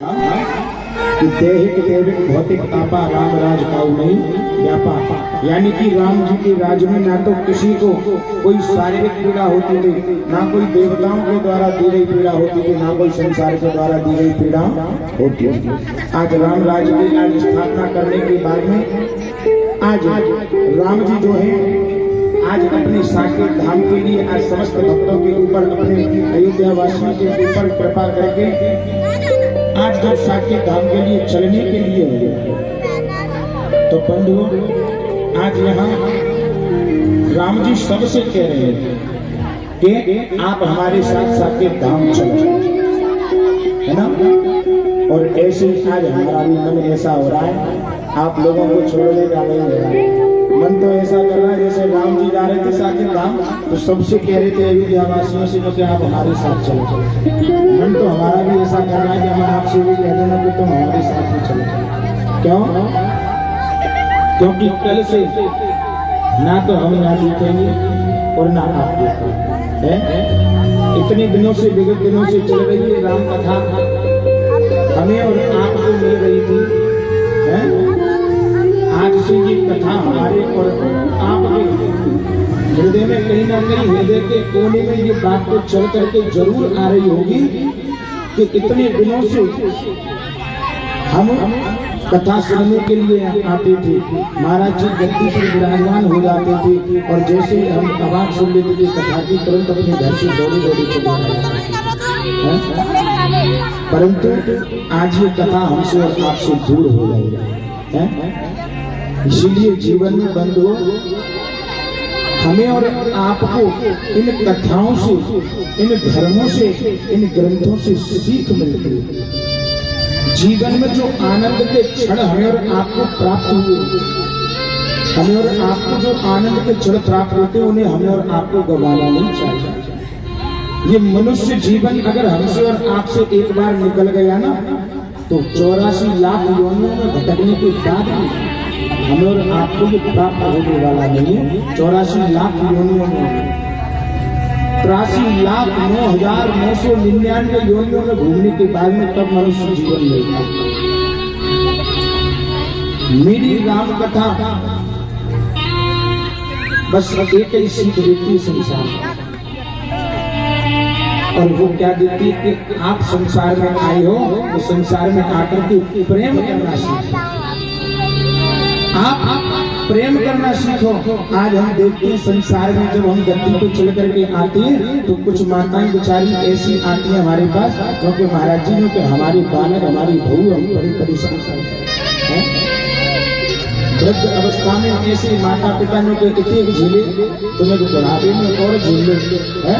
कि देहिक देविक भौतिक तापा राम राज पाऊ नहीं व्यापा। यानी कि राम जी के राज में ना तो किसी को कोई शारीरिक पीड़ा होती थी, ना कोई देवताओं के द्वारा दी गई पीड़ा होती थी, ना कोई संसार के द्वारा दी गई पीड़ा होती थी। आज राम राज की आज स्थापना करने के बाद में आज राम जी जो है आज अपने साकेत धाम के लिए आज समस्त भक्तों के ऊपर अपने अयोध्या वासियों के ऊपर कृपा करके आज जब साकेत धाम के लिए चलने के लिए तो बंधुओं आज यहाँ राम जी सबसे कह रहे हैं कि आप हमारे साथ साकेत धाम चलो, है ना। और ऐसे आज हमारा भी मन ऐसा हो रहा है, आप लोगों को छोड़ने का नहीं हो रहा है। मन तो ऐसा कर रहा है जैसे राम जी जा रहे थे साकेत धाम तो सबसे कह रहे थे अयोध्या वासियों से कि आप हमारे साथ चलो। मन तो हमारा भी ऐसा कर रहा है कि हम आपसे भी कह देना कि तुम हमारे साथ ही चलो। क्यों? क्योंकि कल से ना तो हम यहाँ जीतेंगे और ना आप जीतेंगे। इतने दिनों से विगत दिनों से चल रही है राम कथा, हमें और आपको मिल रही थी। आज से ये कथा हमारे और आपके हृदय में कहीं ना कहीं हृदय के कोने में ये बात तो चल करके जरूर आ रही होगी कि इतने दिनों से हम कथा सुनने के लिए आते थे, महाराज जी गद्दी पर विराजमान हो जाते थे और जैसे हम आवाज सुन लेते थे कथा की तुरंत अपने घर से दौड़ी दौड़ी चले जाते। परंतु आज ये कथा हमसे और आपसे दूर हो गई है। इसीलिए जीवन में बंधुओं हमें और आपको इन कथाओं से, इन धर्मों से, इन ग्रंथों से सीख मिलती है। जीवन में जो आनंद के क्षण हमें और आपको प्राप्त हुए, हमें और आपको जो आनंद के क्षण प्राप्त होते हैं उन्हें हमें और आपको गंवाना नहीं चाहिए। ये मनुष्य जीवन अगर हमसे और आपसे एक बार निकल गया ना तो 84 लाख योनियों में भटकने के बाद हमें और आपको ये प्राप्त होने वाला नहीं है। 84 लाख योनियों में 83,09,999 योनियों में घूमने के बाद में तब मनुष्य जीवन लेगा। मेरी राम कथा बस एक ही सीख देती है संसार, और वो क्या देती है कि आप संसार में आए हो तो संसार में आकर के प्रेम करना सीखो। आप प्रेम करना सीखो। आज हम देखते हैं संसार में जब हम गद्दी पे चल करके आते हैं तो कुछ माताएं बेचारी ऐसी आती हैं हमारे पास क्योंकि महाराज जी ने कि हमारे बालक हमारी बहू हम बड़ी परेशान करते हैं। वृद्ध अवस्था में ऐसे माता पिता ने इतने झेले तुम्हें बुढ़ापे में और झेले है।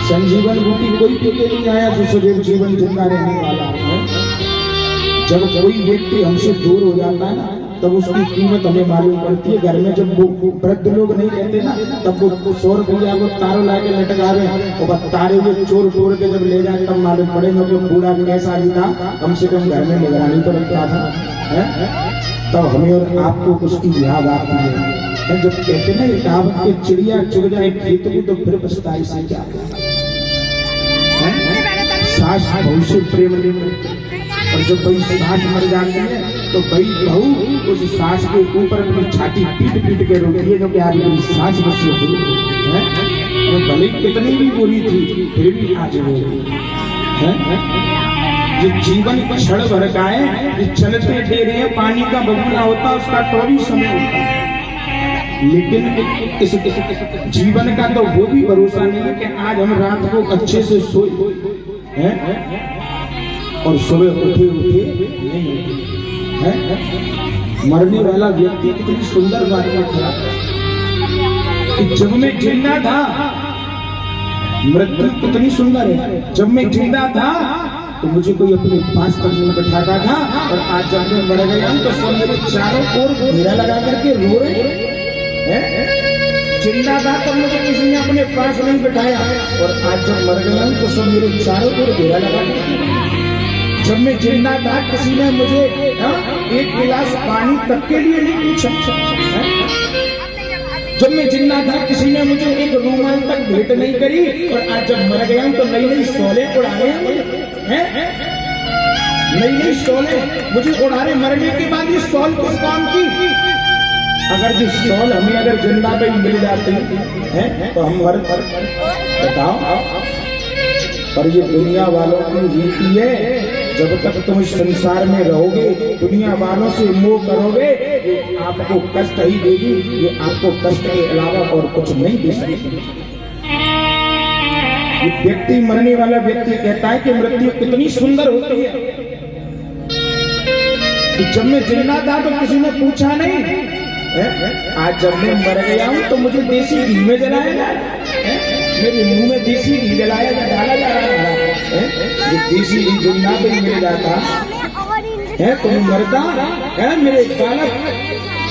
संजीवन बूटी कोई पीके नहीं आया जो सदैव जीवन जिंदा रहने वाला है। जब कोई व्यक्ति हमसे दूर हो जाता है ना तब उसकी कीमत हमें मालूम पड़ती है। घर में जब वो वृद्ध लोग नहीं रहते ना तब वो 100 रुपया वो तारों लाके लटका रहे और तारे वो चोर चोर के जब ले जाए तब मालूम पड़ेगा कि बूढ़ा कैसा भी था, कम से कम घर में निगरानी तो रखता था। तब हमें और आपको उसकी याद आती है। जब कहते ना कहावत के चिड़िया चुग जाए खेत को तो फिर पछताई से क्या। सास बहू से प्रेम नहीं, और जब भाई सास मर जाती है तो भाई बहू उस सास के ऊपर अपनी छाती पीट पीट के रोती है जो कि आज मेरी सास बची है। वो भले कितनी भी बुरी थी फिर भी आज वो है। ये जीवन क्षण भर का है, ये चलते दे रहे हैं। पानी का बबूला होता उसका तो भी समय होता है, लेकिन इस जीवन का तो वो भी भरोसा नहीं है कि आज हम रात को अच्छे से सोए हैं और सुबह उठे नहीं है। मरने वाला व्यक्ति कितनी सुंदर बात था कि जब मैं जिंदा था, मृत्यु कितनी सुंदर है। जब मैं जिंदा था तो मुझे कोई अपने पास तक नहीं बैठाता था, और आज जब मैं मर गया तो सब मेरे चारों ओर घेरा लगा करके रो रहे हैं। जिंदा था तब मुझे किसी ने अपने पास नहीं बैठाया, और आज जब मर गया तो सब मेरे चारों ओर घेरा लगा करके। जब मैं जिंदा था किसी ने मुझे एक गिलास पानी तक के लिए नहीं पूछा। जब मैं जिंदा था किसी ने मुझे एक रूमाल तक भेंट नहीं करी, और आज जब मर गया तो नई नई शोले उड़ा रहे हैं। नई नई सौले मुझे उड़ारे मरने के बाद ये सौल किस काम की? अगर जो सौल हमें अगर जिंदा पे मिल जाती है तो हम मर बताओ। पर ये दुनिया वालों की रीति है, जब तक तुम इस संसार में रहोगे दुनिया वालों से मोह करोगे, ये आपको कष्ट ही देगी, ये आपको कष्ट के अलावा और कुछ नहीं दे सकती। ये व्यक्ति, मरने वाला व्यक्ति कहता है कि मृत्यु कितनी सुंदर होती है। तो जब मैं जिंदा था तो किसी ने पूछा नहीं है? आज जब मैं मर गया हूं तो मुझे देसी घी में जलाया जा रहा है, मेरे मुंह में देसी घी जलाया डाला जा रहा है। ये देसी घी जिंदा पे मिल जाता है तो मैं मरता है। मेरे बालक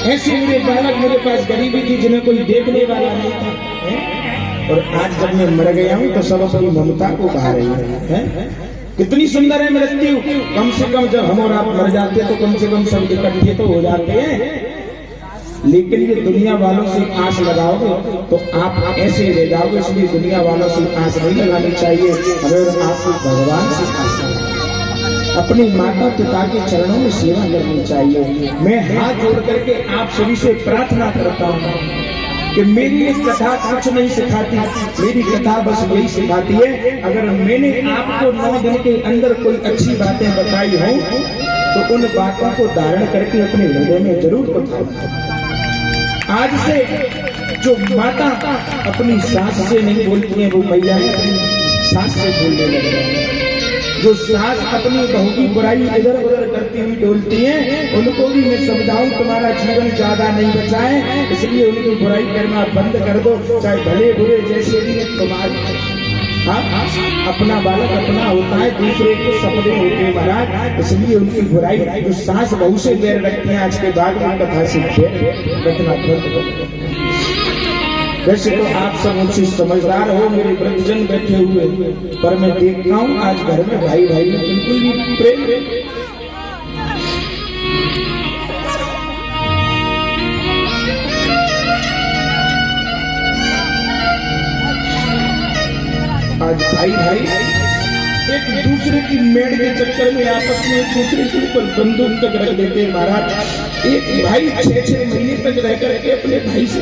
ऐसे, मेरे बालक मेरे पास गरीबी थी जिन्हें कोई देखने वाला नहीं था, और आज जब मैं मर गया हूं तो सब अपनी ममता को बहा रही है। कितनी सुंदर है मृत्यु। कम से कम जब हम और आप मर जाते हैं तो कम से कम सब इकट्ठे तो हो जाते हैं, लेकिन ये दुनिया वालों से आस लगाओगे तो आप ऐसे रह जाओगे। इसलिए दुनिया वालों से आस नहीं लगानी चाहिए, अगर आपको भगवान से आस लगानी, अपने माता पिता के चरणों में सेवा करनी चाहिए। मैं हाथ जोड़ करके आप सभी से प्रार्थना करता हूँ कि मेरी ये कथा कुछ नहीं सिखाती, मेरी कथा बस यही सिखाती है, अगर मैंने आपको 9 दिन के अंदर कोई अच्छी बातें बताई हों तो उन बातों को धारण करके अपने हृदय में जरूर बताओ। आज से जो माता अपनी सास से नहीं बोलती है वो मैया सास से बोलने लग रहे हैं। जो सास अपनी बहू की बुराई इधर उधर करती हुई डोलती हैं, उनको भी मैं समझाऊं तुम्हारा जीवन ज्यादा नहीं बचा है, इसलिए उनकी बुराई करना बंद कर दो, चाहे भले बुरे जैसे भी तुम्हारे। हाँ, अपना बालक अपना होता है, दूसरे के सपने होते हैं महाराज, इसलिए उनकी बुराई जो सास बहू से बैर रखते हैं आज के बाद में कथा सीखते रखना। वैसे तो आप सब मुझसे समझदार हो, मेरे वृद्धजन बैठे हुए, पर मैं देखता हूँ आज घर में भाई भाई में बिल्कुल भी प्रेम। आज भाई भाई एक दूसरे की मेड़ के चक्कर में आपस में एक दूसरे के ऊपर बंदूक तक रख देते हैं महाराज। एक भाई 6-6 महीने तक रह करके अपने भाई से